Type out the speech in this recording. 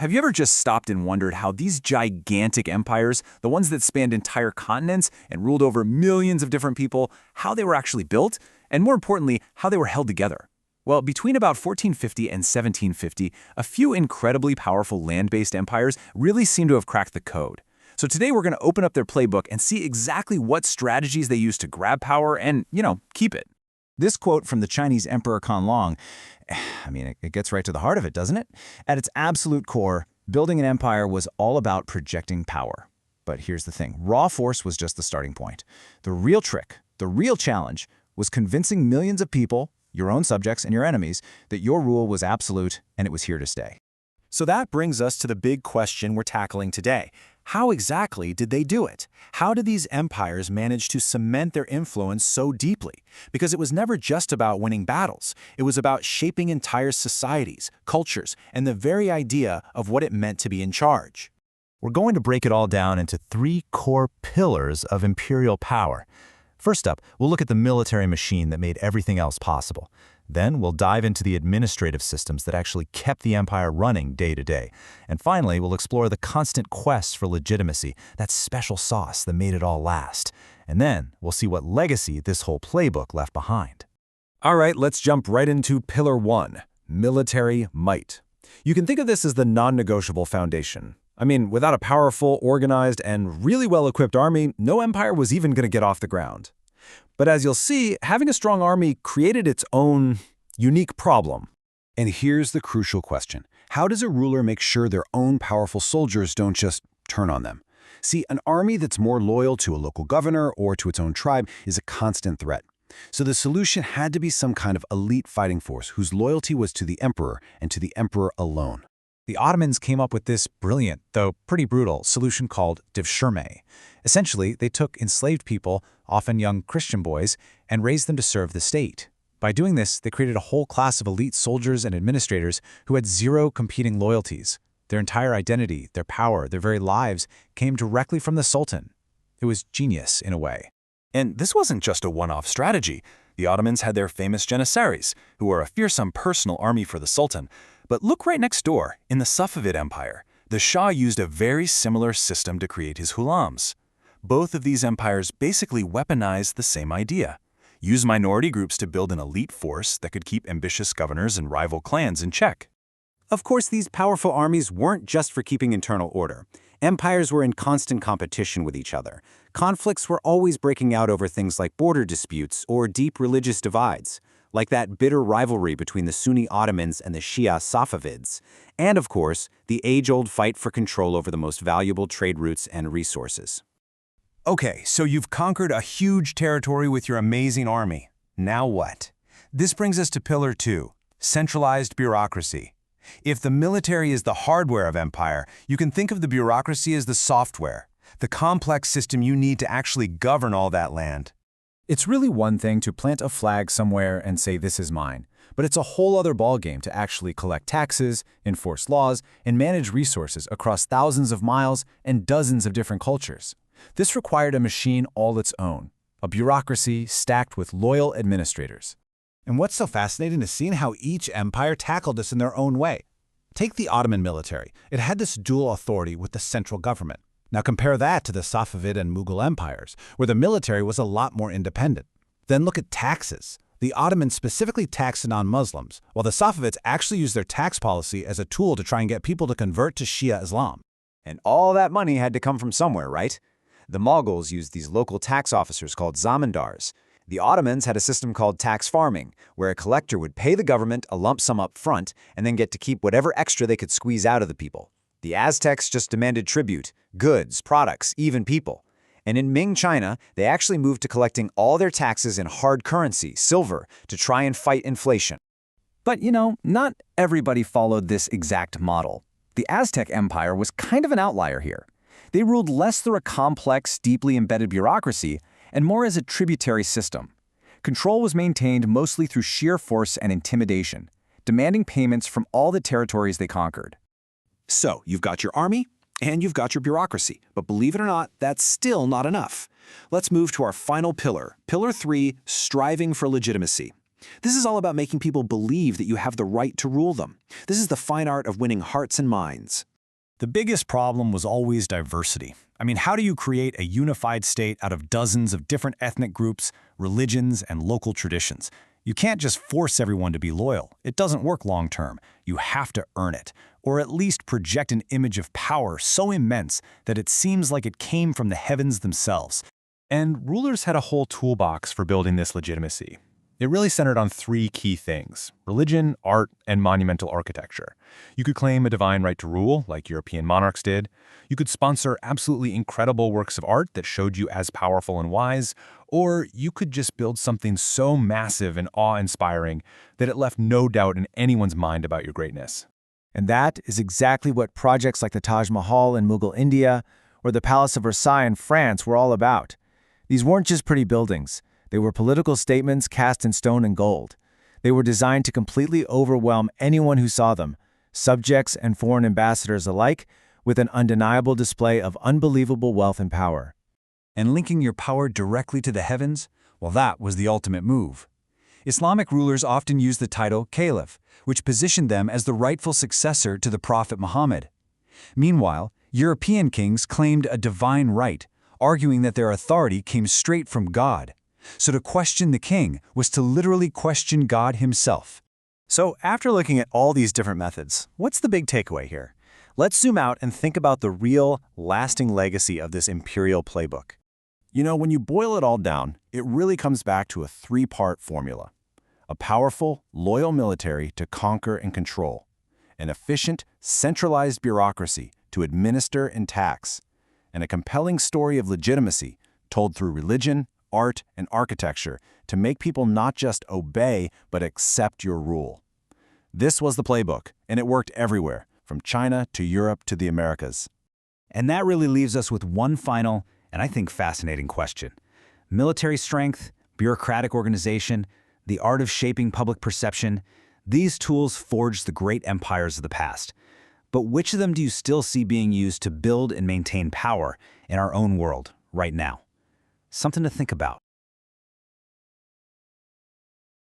Have you ever just stopped and wondered how these gigantic empires, the ones that spanned entire continents and ruled over millions of different people, how they were actually built, and more importantly, how they were held together? Well, between about 1450 and 1750, a few incredibly powerful land-based empires really seem to have cracked the code. So today we're going to open up their playbook and see exactly what strategies they used to grab power and, keep it. This quote from the Chinese Emperor Conlong, it gets right to the heart of it, doesn't it? At its absolute core, building an empire was all about projecting power. But here's the thing, raw force was just the starting point. The real trick, the real challenge, was convincing millions of people, your own subjects and your enemies, that your rule was absolute and it was here to stay. So that brings us to the big question we're tackling today. How exactly did they do it? How did these empires manage to cement their influence so deeply? Because it was never just about winning battles. It was about shaping entire societies, cultures, and the very idea of what it meant to be in charge. We're going to break it all down into 3 core pillars of imperial power. First up, we'll look at the military machine that made everything else possible. Then we'll dive into the administrative systems that actually kept the empire running day to day. And finally, we'll explore the constant quest for legitimacy, that special sauce that made it all last. And then we'll see what legacy this whole playbook left behind. All right, let's jump right into Pillar 1, military might. You can think of this as the non-negotiable foundation. Without a powerful, organized, and really well-equipped army, no empire was even going to get off the ground. But as you'll see, having a strong army created its own unique problem. And here's the crucial question. How does a ruler make sure their own powerful soldiers don't just turn on them? See, an army that's more loyal to a local governor or to its own tribe is a constant threat. So the solution had to be some kind of elite fighting force whose loyalty was to the emperor and to the emperor alone. The Ottomans came up with this brilliant, though pretty brutal, solution called devshirme. Essentially, they took enslaved people, often young Christian boys, and raised them to serve the state. By doing this, they created a whole class of elite soldiers and administrators who had 0 competing loyalties. Their entire identity, their power, their very lives came directly from the Sultan. It was genius in a way. And this wasn't just a one-off strategy. The Ottomans had their famous janissaries, who were a fearsome personal army for the Sultan. But look right next door, in the Safavid Empire. The Shah used a very similar system to create his hulams. Both of these empires basically weaponized the same idea. Use minority groups to build an elite force that could keep ambitious governors and rival clans in check. Of course, these powerful armies weren't just for keeping internal order. Empires were in constant competition with each other. Conflicts were always breaking out over things like border disputes or deep religious divides, like that bitter rivalry between the Sunni Ottomans and the Shia Safavids, and of course, the age-old fight for control over the most valuable trade routes and resources. Okay, so you've conquered a huge territory with your amazing army. Now what? This brings us to Pillar 2, centralized bureaucracy. If the military is the hardware of empire, you can think of the bureaucracy as the software, the complex system you need to actually govern all that land. It's really one thing to plant a flag somewhere and say this is mine, but it's a whole other ballgame to actually collect taxes, enforce laws, and manage resources across thousands of miles and dozens of different cultures. This required a machine all its own, a bureaucracy stacked with loyal administrators. And what's so fascinating is seeing how each empire tackled this in their own way. Take the Ottoman military. It had this dual authority with the central government. Now compare that to the Safavid and Mughal empires, where the military was a lot more independent. Then look at taxes. The Ottomans specifically taxed non-Muslims, while the Safavids actually used their tax policy as a tool to try and get people to convert to Shia Islam. And all that money had to come from somewhere, right? The Mongols used these local tax officers called zamindars. The Ottomans had a system called tax farming, where a collector would pay the government a lump sum up front and then get to keep whatever extra they could squeeze out of the people. The Aztecs just demanded tribute, goods, products, even people. And in Ming China, they actually moved to collecting all their taxes in hard currency, silver, to try and fight inflation. But not everybody followed this exact model. The Aztec Empire was kind of an outlier here. They ruled less through a complex, deeply embedded bureaucracy and more as a tributary system. Control was maintained mostly through sheer force and intimidation, demanding payments from all the territories they conquered. So, you've got your army, and you've got your bureaucracy. But believe it or not, that's still not enough. Let's move to our final pillar, Pillar 3, striving for legitimacy. This is all about making people believe that you have the right to rule them. This is the fine art of winning hearts and minds. The biggest problem was always diversity. I mean, how do you create a unified state out of dozens of different ethnic groups, religions, and local traditions? You can't just force everyone to be loyal. It doesn't work long term. You have to earn it, or at least project an image of power so immense that it seems like it came from the heavens themselves. And rulers had a whole toolbox for building this legitimacy. It really centered on three key things: religion, art, and monumental architecture. You could claim a divine right to rule, like European monarchs did. You could sponsor absolutely incredible works of art that showed you as powerful and wise, or you could just build something so massive and awe-inspiring that it left no doubt in anyone's mind about your greatness. And that is exactly what projects like the Taj Mahal in Mughal India or the Palace of Versailles in France were all about. These weren't just pretty buildings. They were political statements cast in stone and gold. They were designed to completely overwhelm anyone who saw them, subjects and foreign ambassadors alike, with an undeniable display of unbelievable wealth and power. And linking your power directly to the heavens? Well, that was the ultimate move. Islamic rulers often used the title caliph, which positioned them as the rightful successor to the Prophet Muhammad. Meanwhile, European kings claimed a divine right, arguing that their authority came straight from God. So to question the king was to literally question God himself. So after looking at all these different methods, what's the big takeaway here? Let's zoom out and think about the real, lasting legacy of this imperial playbook. You know, when you boil it all down, it really comes back to a three-part formula: a powerful, loyal military to conquer and control, an efficient, centralized bureaucracy to administer and tax, and a compelling story of legitimacy told through religion, art, and architecture to make people not just obey but accept your rule. This was the playbook, and it worked everywhere, from China to Europe to the Americas. And that really leaves us with one final, and I think fascinating question. Military strength, bureaucratic organization, the art of shaping public perception, these tools forged the great empires of the past. But which of them do you still see being used to build and maintain power in our own world right now? Something to think about.